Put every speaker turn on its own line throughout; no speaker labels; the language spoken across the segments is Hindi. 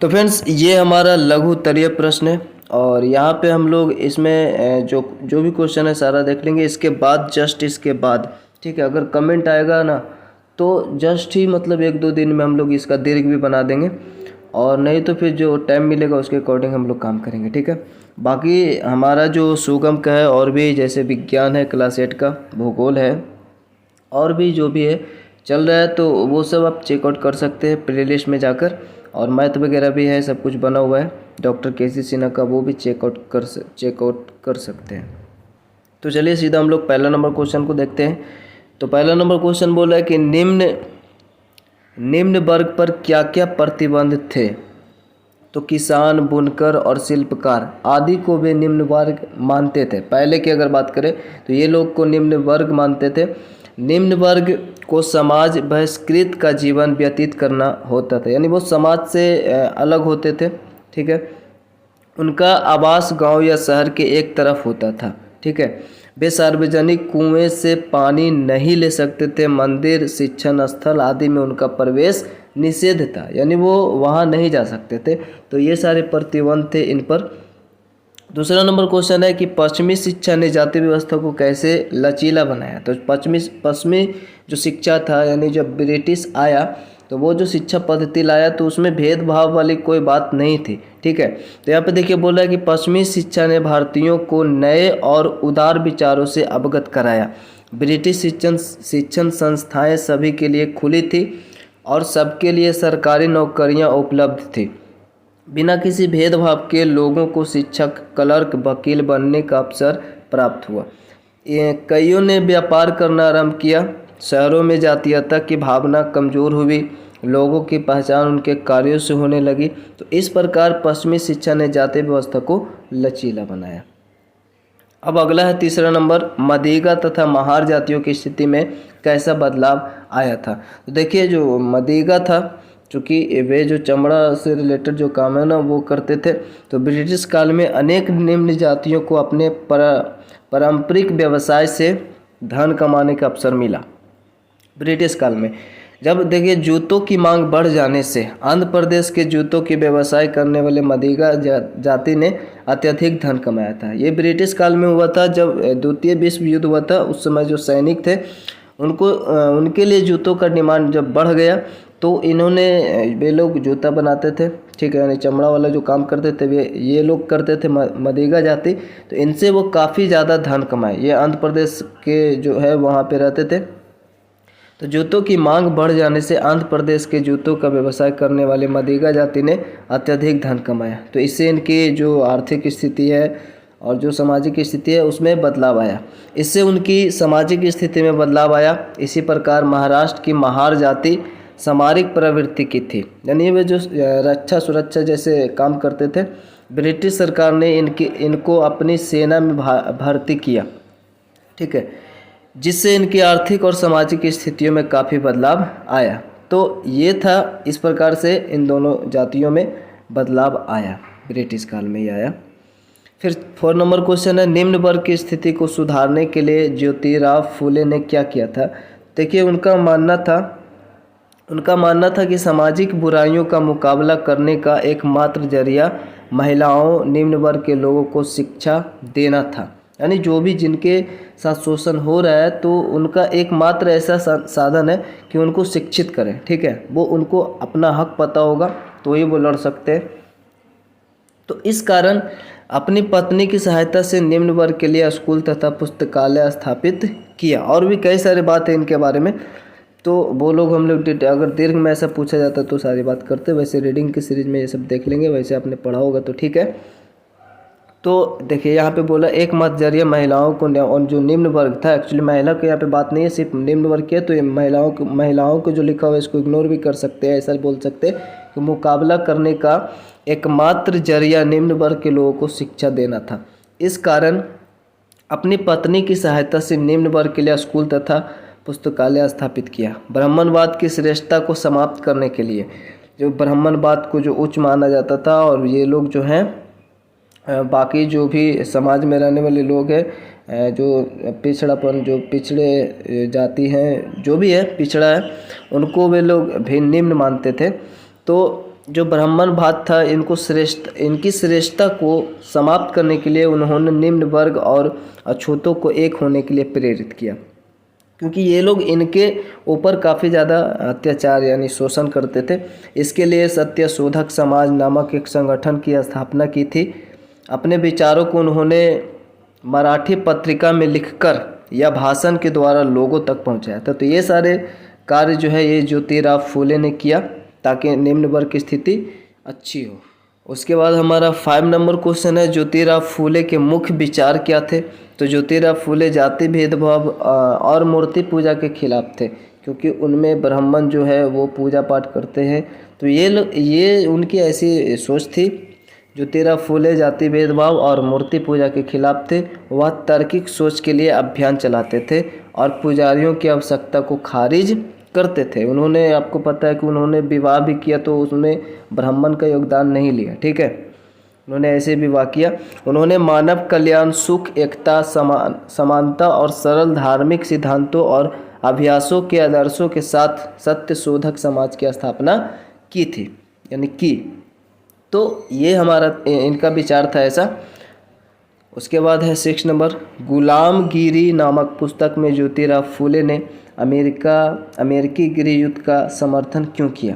तो फ्रेंड्स ये हमारा लघु उत्तरीय प्रश्न है और यहाँ पे हम लोग इसमें जो जो भी क्वेश्चन है सारा देख लेंगे। इसके बाद जस्ट इसके बाद ठीक है, अगर कमेंट आएगा ना तो जस्ट ही मतलब 1-2 दिन में हम लोग इसका दीर्घ भी बना देंगे और नहीं तो फिर जो टाइम मिलेगा उसके अकॉर्डिंग हम लोग काम करेंगे। ठीक है, बाकी हमारा जो सुगम का है और भी जैसे विज्ञान है, क्लास 8 का भूगोल है और भी जो भी है चल रहा है तो वो सब आप चेकआउट कर सकते हैं प्ले लिस्ट में जाकर। और मैथ वगैरह भी है, सब कुछ बना हुआ है डॉक्टर केसी सिन्हा का, वो भी चेकआउट कर सकते हैं। तो चलिए सीधा हम लोग पहला नंबर क्वेश्चन को देखते हैं। तो पहला नंबर क्वेश्चन बोल रहा है कि निम्न वर्ग पर क्या क्या प्रतिबंध थे। तो किसान, बुनकर और शिल्पकार आदि को वे निम्न वर्ग मानते थे। पहले की अगर बात करें तो ये लोग को निम्न वर्ग मानते थे। निम्न वर्ग को समाज बहिष्कृत का जीवन व्यतीत करना होता था, यानी वो समाज से अलग होते थे। ठीक है, उनका आवास गांव या शहर के एक तरफ होता था। ठीक है, वे सार्वजनिक कुएं से पानी नहीं ले सकते थे। मंदिर, शिक्षण स्थल आदि में उनका प्रवेश निषेध था, यानी वो वहाँ नहीं जा सकते थे। तो ये सारे प्रतिबंध थे इन पर। दूसरा नंबर क्वेश्चन है कि पश्चिमी शिक्षा ने जाति व्यवस्था को कैसे लचीला बनाया। तो पश्चिमी जो शिक्षा था, यानी जब ब्रिटिश आया तो वो जो शिक्षा पद्धति लाया तो उसमें भेदभाव वाली कोई बात नहीं थी। ठीक है, तो यहाँ पे देखिए बोला है कि पश्चिमी शिक्षा ने भारतीयों को नए और उदार विचारों से अवगत कराया। ब्रिटिश शिक्षण संस्थाएं सभी के लिए खुली थी और सबके लिए सरकारी नौकरियां उपलब्ध थी। बिना किसी भेदभाव के लोगों को शिक्षक, क्लर्क, वकील बनने का अवसर प्राप्त हुआ। कईयों ने व्यापार करना आरंभ किया। शहरों में जातीयता की भावना कमज़ोर हुई, लोगों की पहचान उनके कार्यों से होने लगी। तो इस प्रकार पश्चिमी शिक्षा ने जाति व्यवस्था को लचीला बनाया। अब अगला है तीसरा नंबर, मदीगा तथा महार जातियों की स्थिति में कैसा बदलाव आया था। तो देखिए जो मदीगा था, चूँकि वे जो चमड़ा से रिलेटेड जो काम है ना वो करते थे, तो ब्रिटिश काल में अनेक निम्न जातियों को अपने पारंपरिक व्यवसाय से धन कमाने का अवसर मिला। ब्रिटिश काल में जब देखिए जूतों की मांग बढ़ जाने से आंध्र प्रदेश के जूतों के व्यवसाय करने वाले मदीगा जाति ने अत्यधिक धन कमाया था। ये ब्रिटिश काल में हुआ था जब द्वितीय विश्व युद्ध हुआ था। उस समय जो सैनिक थे उनको उनके लिए जूतों का डिमांड जब बढ़ गया तो वे लोग जूता बनाते थे। ठीक है, यानी चमड़ा वाला जो काम करते थे वे ये लोग करते थे, मदीगा जाति। तो इनसे वो काफ़ी ज़्यादा धन कमाए। ये आंध्र प्रदेश के जो है वहाँ पे रहते थे। तो जूतों की मांग बढ़ जाने से आंध्र प्रदेश के जूतों का व्यवसाय करने वाले मदीगा जाति ने अत्यधिक धन कमाया। तो इससे इनकी जो आर्थिक स्थिति है और जो सामाजिक स्थिति है उसमें बदलाव आया। इससे उनकी सामाजिक स्थिति में बदलाव आया। इसी प्रकार महाराष्ट्र की महार जाति सामरिक प्रवृत्ति की थी, यानी वे जो रक्षा सुरक्षा जैसे काम करते थे। ब्रिटिश सरकार ने इनको अपनी सेना में भर्ती किया। ठीक है, जिससे इनकी आर्थिक और सामाजिक स्थितियों में काफ़ी बदलाव आया। तो ये था, इस प्रकार से इन दोनों जातियों में बदलाव आया, ब्रिटिश काल में ही आया। फिर 4 नंबर क्वेश्चन है, निम्न वर्ग की स्थिति को सुधारने के लिए ज्योतिराव फूले ने क्या किया था। देखिए उनका मानना था कि सामाजिक बुराइयों का मुकाबला करने का एकमात्र जरिया महिलाओं, निम्न वर्ग के लोगों को शिक्षा देना था। यानी जो भी जिनके साथ शोषण हो रहा है तो उनका एकमात्र ऐसा साधन है कि उनको शिक्षित करें। ठीक है, वो उनको अपना हक पता होगा तो ही वो लड़ सकते हैं। तो इस कारण अपनी पत्नी की सहायता से निम्न वर्ग के लिए स्कूल तथा पुस्तकालय स्थापित किया। और भी कई सारे बात है इनके बारे में, तो वो लोग हम लोग अगर दीर्घ में ऐसा पूछा जाता तो सारी बात करते। वैसे रीडिंग की सीरीज में ये सब देख लेंगे, वैसे आपने पढ़ा होगा तो ठीक है। तो देखिए यहाँ पे बोला एकमात्र जरिया महिलाओं को, और जो निम्न वर्ग था, एक्चुअली महिला के यहाँ पे बात नहीं है, सिर्फ निम्न वर्ग की है। तो ये महिलाओं को जो लिखा हुआ है इसको इग्नोर भी कर सकते हैं, ऐसा बोल सकते हैं कि मुकाबला करने का एकमात्र जरिया निम्न वर्ग के लोगों को शिक्षा देना था। इस कारण अपनी पत्नी की सहायता से निम्न वर्ग के लिए स्कूल तथा पुस्तकालय स्थापित किया। ब्राह्मणवाद की श्रेष्ठता को समाप्त करने के लिए, जो ब्राह्मणवाद को जो उच्च माना जाता था, और ये लोग जो हैं बाकी जो भी समाज में रहने वाले लोग हैं, जो पिछड़ापन, जो पिछड़े जाति हैं, जो भी है पिछड़ा है, उनको वे लोग भी निम्न मानते थे। तो जो ब्राह्मणवाद था इनकी श्रेष्ठता को समाप्त करने के लिए उन्होंने निम्न वर्ग और अछूतों को एक होने के लिए प्रेरित किया, क्योंकि ये लोग इनके ऊपर काफ़ी ज़्यादा अत्याचार यानी शोषण करते थे। इसके लिए सत्य शोधक समाज नामक एक संगठन की स्थापना की थी। अपने विचारों को उन्होंने मराठी पत्रिका में लिखकर या भाषण के द्वारा लोगों तक पहुंचाया था। तो ये सारे कार्य जो है ये ज्योतिराव फूले ने किया ताकि निम्न वर्ग की स्थिति अच्छी हो। उसके बाद हमारा 5 नंबर क्वेश्चन है, ज्योतिराव फूले के मुख्य विचार क्या थे। तो ज्योतिराव फूले जाति भेदभाव और मूर्ति पूजा के खिलाफ थे, क्योंकि उनमें ब्राह्मण जो है वो पूजा पाठ करते हैं। तो ये उनकी ऐसी सोच थी। ज्योतिराव फूले जाति भेदभाव और मूर्ति पूजा के खिलाफ थे। वह तार्किक सोच के लिए अभियान चलाते थे और पुजारियों की आवश्यकता को खारिज करते थे। उन्होंने, आपको पता है कि उन्होंने विवाह भी किया तो उसमें ब्राह्मण का योगदान नहीं लिया, ठीक है, उन्होंने ऐसे विवाह किया। उन्होंने मानव कल्याण, सुख, एकता, समानता और सरल धार्मिक सिद्धांतों और अभ्यासों के आदर्शों के साथ सत्य शोधक समाज की स्थापना की थी, यानी की। तो ये हमारा इनका विचार था ऐसा। उसके बाद है 6 नंबर, गुलामगिरी नामक पुस्तक में ज्योतिराव फूले ने अमेरिकी गृह युद्ध का समर्थन क्यों किया।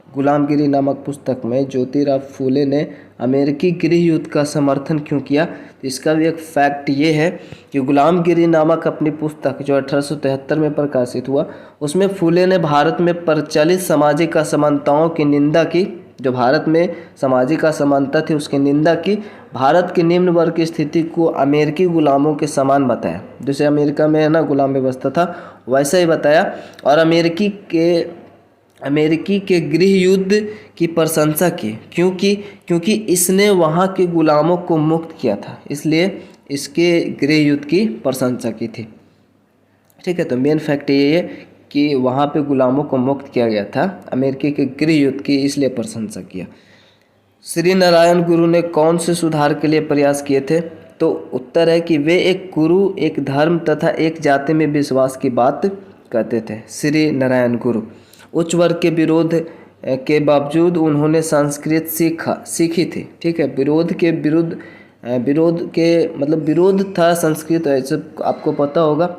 गुलामगिरी नामक पुस्तक में ज्योतिराव फूले ने अमेरिकी गृह युद्ध का समर्थन क्यों किया। तो इसका भी एक फैक्ट ये है कि गुलामगिरी नामक अपनी पुस्तक जो 1873 में प्रकाशित हुआ, उसमें फूले ने भारत में प्रचलित सामाजिक असमानताओं की निंदा की। जो भारत में सामाजिक असमानता थी उसकी निंदा की। भारत के निम्न वर्ग की स्थिति को अमेरिकी गुलामों के समान बताया, जैसे अमेरिका में है ना गुलाम व्यवस्था था वैसा ही बताया। और अमेरिकी के गृह युद्ध की प्रशंसा की, क्योंकि इसने वहाँ के गुलामों को मुक्त किया था, इसलिए इसके गृह युद्ध की प्रशंसा की थी, ठीक है। तो मेन फैक्ट ये है कि वहाँ पे गुलामों को मुक्त किया गया था, अमेरिकी के गृह युद्ध की इसलिए प्रशंसा किया। श्री नारायण गुरु ने कौन से सुधार के लिए प्रयास किए थे। तो उत्तर है कि वे एक गुरु, एक धर्म तथा एक जाति में विश्वास की बात कहते थे। श्री नारायण गुरु उच्च वर्ग के विरोध के बावजूद उन्होंने संस्कृत सीखी थी, ठीक है। विरोध के मतलब विरोध था संस्कृत, ऐसे आपको पता होगा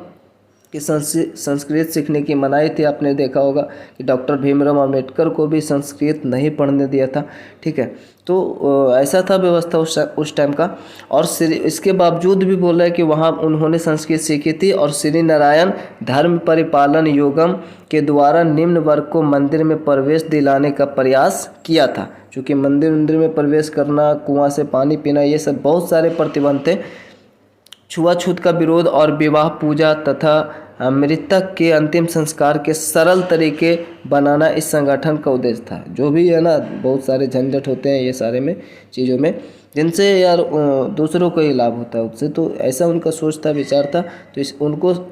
कि संस्कृत सीखने की मनाही थी। आपने देखा होगा कि डॉक्टर भीमराव अंबेडकर को भी संस्कृत नहीं पढ़ने दिया था, ठीक है। तो ऐसा था व्यवस्था उस टाइम का। और इसके बावजूद भी बोल रहा है कि वहाँ उन्होंने संस्कृत सीखी थी। और श्री नारायण धर्म परिपालन योगम के द्वारा निम्न वर्ग को मंदिर में प्रवेश दिलाने का प्रयास किया था, क्योंकि मंदिर में प्रवेश करना, कुआं से पानी पीना, ये सब बहुत सारे प्रतिबंध थे। छुआछूत का विरोध और विवाह पूजा तथा मृतक के अंतिम संस्कार के सरल तरीके बनाना इस संगठन का उद्देश्य था। जो भी है ना, बहुत सारे झंझट होते हैं ये सारे में चीज़ों में, जिनसे यार दूसरों को ही लाभ होता है उससे। तो ऐसा उनका सोच था, विचार था। तो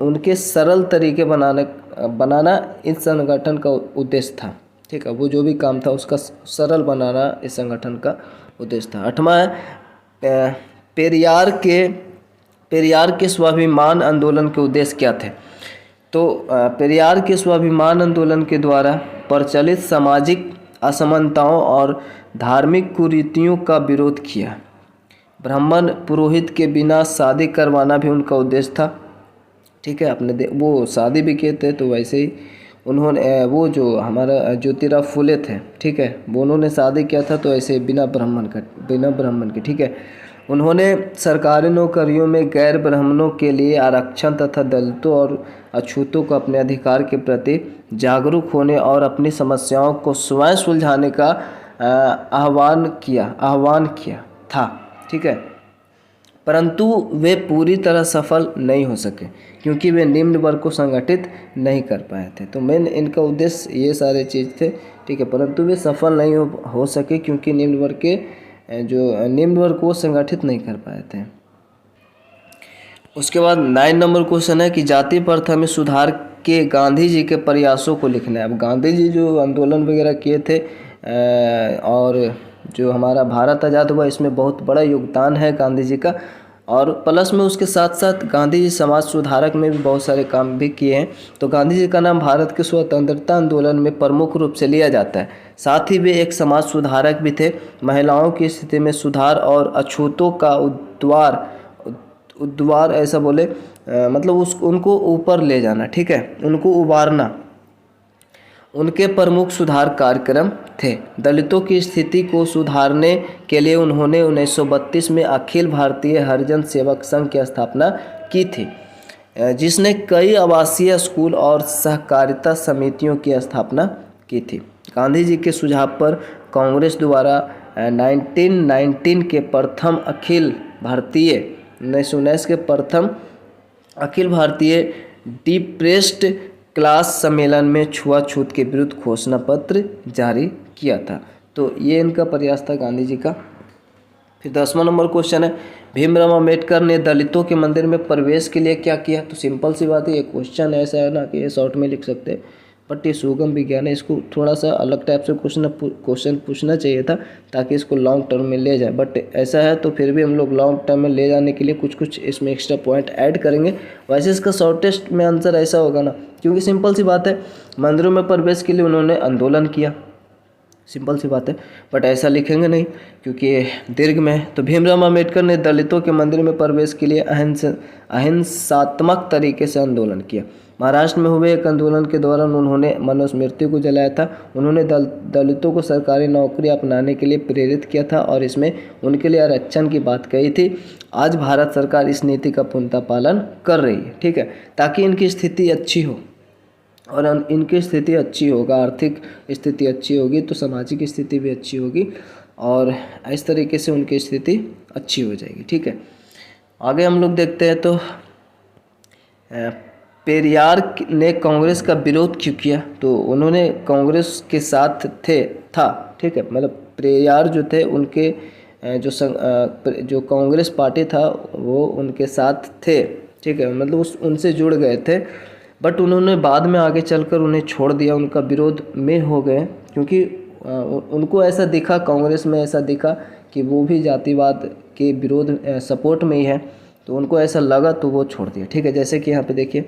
उनके सरल तरीके बनाना इस संगठन का उद्देश्य था, ठीक है। वो जो भी काम था उसका सरल बनाना इस संगठन का उद्देश्य था। 8वां है पेरियार के स्वाभिमान आंदोलन के उद्देश्य क्या थे। तो पेरियार के स्वाभिमान आंदोलन के द्वारा प्रचलित सामाजिक असमानताओं और धार्मिक कुरीतियों का विरोध किया। ब्राह्मण पुरोहित के बिना शादी करवाना भी उनका उद्देश्य था, ठीक है। वो शादी भी किए थे, तो वैसे ही उन्होंने वो जो हमारा ज्योतिराव फूले थे, ठीक है, वो उन्होंने शादी किया था, तो ऐसे बिना ब्राह्मण के, ठीक है। उन्होंने सरकारी नौकरियों में गैर ब्राह्मणों के लिए आरक्षण तथा दलितों और अछूतों को अपने अधिकार के प्रति जागरूक होने और अपनी समस्याओं को स्वयं सुलझाने का आह्वान किया था, ठीक है। परंतु वे पूरी तरह सफल नहीं हो सके, क्योंकि वे निम्न वर्ग को संगठित नहीं कर पाए थे। तो मेन इनका उद्देश्य ये सारे चीज़ थे, ठीक है। परंतु वे सफल नहीं हो सके, क्योंकि निम्न वर्ग को संगठित नहीं कर पाए थे। उसके बाद 9 नंबर क्वेश्चन है कि जाति प्रथा में सुधार के गांधी जी के प्रयासों को लिखना है। अब गांधी जी जो आंदोलन वगैरह किए थे और जो हमारा भारत आज़ाद हुआ, इसमें बहुत बड़ा योगदान है गांधी जी का। और प्लस में उसके साथ साथ गांधी जी समाज सुधारक में भी बहुत सारे काम भी किए हैं। तो गांधी जी का नाम भारत के स्वतंत्रता आंदोलन में प्रमुख रूप से लिया जाता है। साथ ही वे एक समाज सुधारक भी थे। महिलाओं की स्थिति में सुधार और अछूतों का उद्वार ऐसा बोले, मतलब उनको ऊपर ले जाना, ठीक है, उनको उबारना उनके प्रमुख सुधार कार्यक्रम थे। दलितों की स्थिति को सुधारने के लिए उन्होंने 1932 में अखिल भारतीय हरिजन सेवक संघ की स्थापना की थी, जिसने कई आवासीय स्कूल और सहकारिता समितियों की स्थापना की थी। गांधी जी के सुझाव पर कांग्रेस द्वारा 1919 के प्रथम अखिल भारतीय 1919 के प्रथम अखिल भारतीय डिप्रेस्ड क्लास सम्मेलन में छुआछूत के विरुद्ध घोषणा पत्र जारी किया था। तो ये इनका प्रयास था गांधी जी का। फिर 10वां नंबर क्वेश्चन है, भीमराव अंबेडकर ने दलितों के मंदिर में प्रवेश के लिए क्या किया? तो सिंपल सी बात है, ये क्वेश्चन ऐसा है ना कि ये शॉर्ट में लिख सकते हैं, बट ये सुगम विज्ञान है, इसको थोड़ा सा अलग टाइप से क्वेश्चन पूछना चाहिए था ताकि इसको लॉन्ग टर्म में ले जाए, बट ऐसा है तो फिर भी हम लोग लॉन्ग टर्म में ले जाने के लिए कुछ कुछ इसमें एक्स्ट्रा पॉइंट ऐड करेंगे। वैसे इसका शॉर्टेस्ट में आंसर ऐसा होगा ना, क्योंकि सिंपल सी बात है, मंदिरों में प्रवेश के लिए उन्होंने आंदोलन किया, सिंपल सी बात है, बट ऐसा लिखेंगे नहीं क्योंकि दीर्घ में है। तो भीमराव अंबेडकर ने दलितों के मंदिर में प्रवेश के लिए अहिंसात्मक तरीके से आंदोलन किया। महाराष्ट्र में हुए एक आंदोलन के दौरान उन्होंने मनुस्मृति को जलाया था। उन्होंने दलितों को सरकारी नौकरी अपनाने के लिए प्रेरित किया था और इसमें उनके लिए आरक्षण की बात कही थी। आज भारत सरकार इस नीति का पूर्णतः पालन कर रही है, ठीक है, ताकि इनकी स्थिति अच्छी हो, और इनकी स्थिति अच्छी होगा, आर्थिक स्थिति अच्छी होगी तो सामाजिक स्थिति भी अच्छी होगी, और इस तरीके से उनकी स्थिति अच्छी हो जाएगी, ठीक है। आगे हम लोग देखते हैं, तो पेरियार ने कांग्रेस का विरोध क्यों किया? तो उन्होंने कांग्रेस के साथ था, ठीक है, मतलब पेरियार जो थे उनके जो कांग्रेस पार्टी था वो उनके साथ थे, ठीक है, मतलब उनसे जुड़ गए थे, बट उन्होंने बाद में आगे चलकर उन्हें छोड़ दिया, उनका विरोध में हो गए, क्योंकि उनको ऐसा दिखा, कांग्रेस में ऐसा दिखा कि वो भी जातिवाद के विरोध सपोर्ट में ही है, तो उनको ऐसा लगा तो वो छोड़ दिया, ठीक है। जैसे कि यहाँ पे देखिए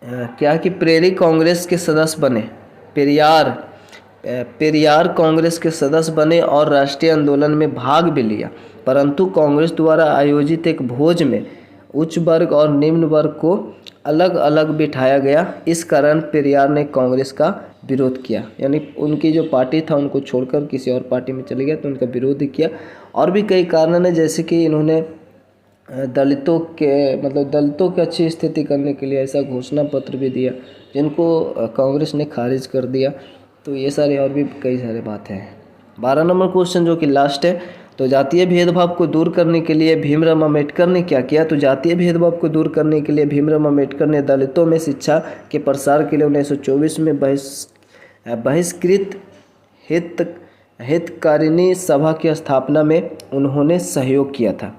क्या कि प्रेरित कांग्रेस के सदस्य बने, पेरियार कांग्रेस के सदस्य बने और राष्ट्रीय आंदोलन में भाग भी लिया, परंतु कांग्रेस द्वारा आयोजित एक भोज में उच्च वर्ग और निम्न वर्ग को अलग अलग बिठाया गया। इस कारण पेरियार ने कांग्रेस का विरोध किया, यानी उनकी जो पार्टी था उनको छोड़कर किसी और पार्टी में चले गया तो उनका विरोध किया। और भी कई कारण हैं, जैसे कि इन्होंने दलितों की अच्छी स्थिति करने के लिए ऐसा घोषणा पत्र भी दिया जिनको कांग्रेस ने खारिज कर दिया। तो ये सारे और भी कई सारे बातें हैं। 12 नंबर क्वेश्चन जो कि लास्ट है, तो जातीय भेदभाव को दूर करने के लिए भीमराव अंबेडकर ने क्या किया? तो जातीय भेदभाव को दूर करने के लिए भीमराव अंबेडकर ने दलितों में शिक्षा के प्रसार के लिए 1924 में बहिष्कृत हितकारिणी सभा की स्थापना में उन्होंने सहयोग किया था।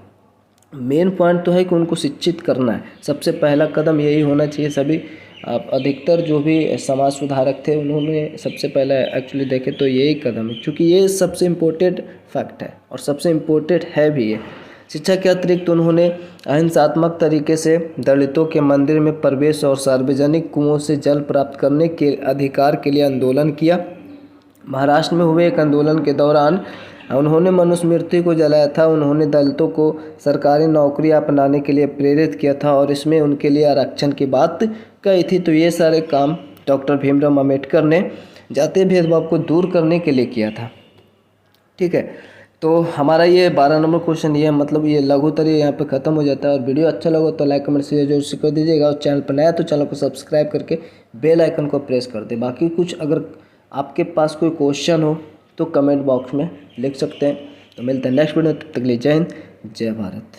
मेन पॉइंट तो है कि उनको शिक्षित करना है, सबसे पहला कदम यही होना चाहिए। सभी अधिकतर जो भी समाज सुधारक थे उन्होंने सबसे पहले एक्चुअली देखे तो यही कदम है, क्योंकि ये सबसे इम्पोर्टेंट फैक्ट है और सबसे इम्पोर्टेंट है भी ये। शिक्षा के अतिरिक्त उन्होंने अहिंसात्मक तरीके से दलितों के मंदिर में प्रवेश और सार्वजनिक कुओं से जल प्राप्त करने के अधिकार के लिए आंदोलन किया। महाराष्ट्र में हुए एक आंदोलन के दौरान उन्होंने मनुस्मृति को जलाया था। उन्होंने दलितों को सरकारी नौकरी अपनाने के लिए प्रेरित किया था और इसमें उनके लिए आरक्षण की बात कही थी। तो ये सारे काम डॉक्टर भीमराव अंबेडकर ने जातीय भेदभाव को दूर करने के लिए किया था, ठीक है। तो हमारा ये 12 नंबर क्वेश्चन ये मतलब ये लघुतरी यहाँ पे ख़त्म हो जाता है। और वीडियो अच्छा लगा तो लाइक कमेंट शेयर जरूर से कर दीजिएगा, और चैनल पर नया तो चैनल को सब्सक्राइब करके बेल आइकन को प्रेस कर दे। बाकी कुछ अगर आपके पास कोई क्वेश्चन हो तो कमेंट बॉक्स में लिख सकते हैं। तो मिलते हैं नेक्स्ट वीडियो, तब तक के लिए जय हिंद, जय भारत।